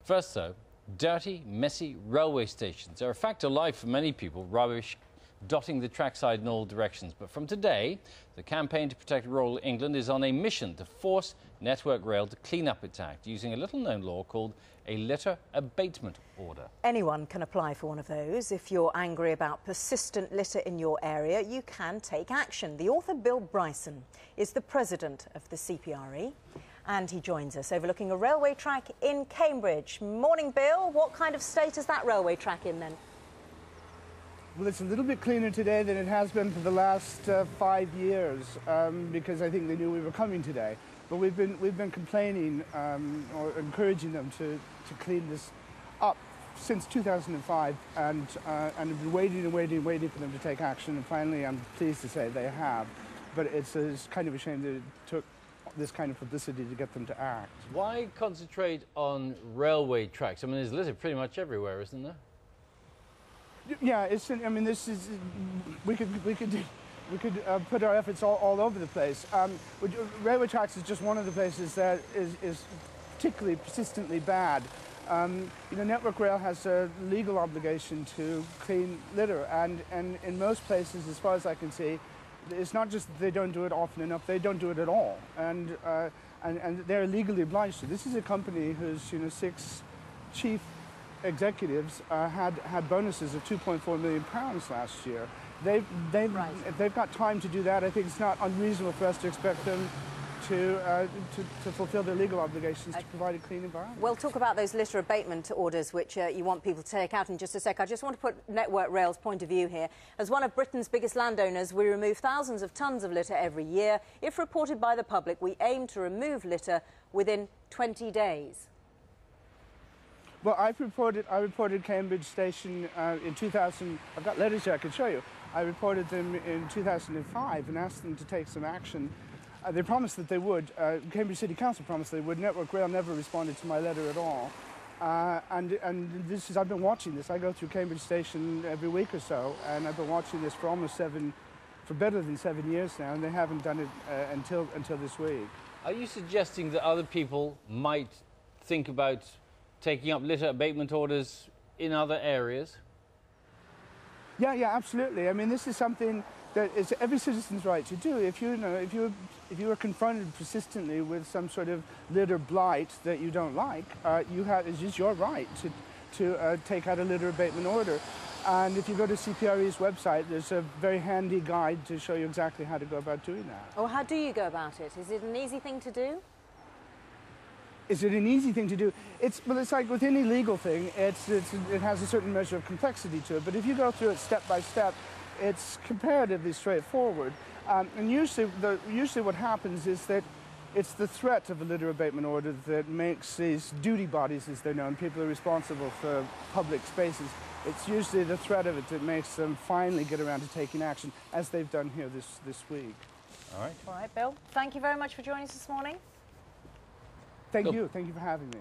First, though, dirty, messy railway stations are a fact of life for many people, rubbish dotting the trackside in all directions. But from today, the Campaign to Protect Rural England is on a mission to force Network Rail to clean up its act using a little-known law called a litter abatement order. Anyone can apply for one of those. If you're angry about persistent litter in your area, you can take action. The author, Bill Bryson, is the president of the CPRE, and he joins us overlooking a railway track in Cambridge. Morning, Bill. What kind of state is that railway track in then? Well, it's a little bit cleaner today than it has been for the last 5 years, because I think they knew we were coming today. But we've been complaining or encouraging them to clean this up since 2005, and have been waiting for them to take action. And finally, I'm pleased to say they have. But it's kind of a shame that it took this kind of publicity to get them to act. Why concentrate on railway tracks? I mean, there's litter pretty much everywhere, isn't there? Yeah, I mean, this is, we could put our efforts all over the place. Railway tracks is just one of the places that is particularly persistently bad. You know, Network Rail has a legal obligation to clean litter, and in most places, as far as I can see, it's not just that they don't do it often enough; they don't do it at all, and they're legally obliged to. This is a company whose 6 chief executives had bonuses of £2.4 million last year. They've got time to do that. I think it's not unreasonable for us to expect them to fulfil their legal obligations to provide a clean environment. We'll talk about those litter abatement orders which you want people to take out in just a sec. I just want to put Network Rail's point of view here. As one of Britain's biggest landowners, we remove thousands of tonnes of litter every year. If reported by the public, we aim to remove litter within 20 days. Well, I reported Cambridge Station in 2000. I've got letters here I can show you. I reported them in 2005 and asked them to take some action. They promised that they would. Cambridge City Council promised they would. Network Rail never responded to my letter at all. And I've been watching this. I go through Cambridge Station every week or so, and I've been watching this for better than 7 years now, and they haven't done it until this week. Are you suggesting that other people might think about taking up litter abatement orders in other areas? Yeah, absolutely. I mean, this is something that is every citizen's right to do. If you are confronted persistently with some sort of litter blight that you don't like, it's just your right to take out a litter abatement order. And if you go to CPRE's website, there's a very handy guide to show you exactly how to go about doing that. Oh, how do you go about it? Is it an easy thing to do? Is it an easy thing to do? It's like with any legal thing, it has a certain measure of complexity to it. But if you go through it step by step, it's comparatively straightforward. And usually what happens is that it's the threat of a litter abatement order that makes these duty bodies, as they're known, people who are responsible for public spaces, it's usually the threat of it that makes them finally get around to taking action, as they've done here this week. All right. All right, Bill. Thank you very much for joining us this morning. Thank you for having me.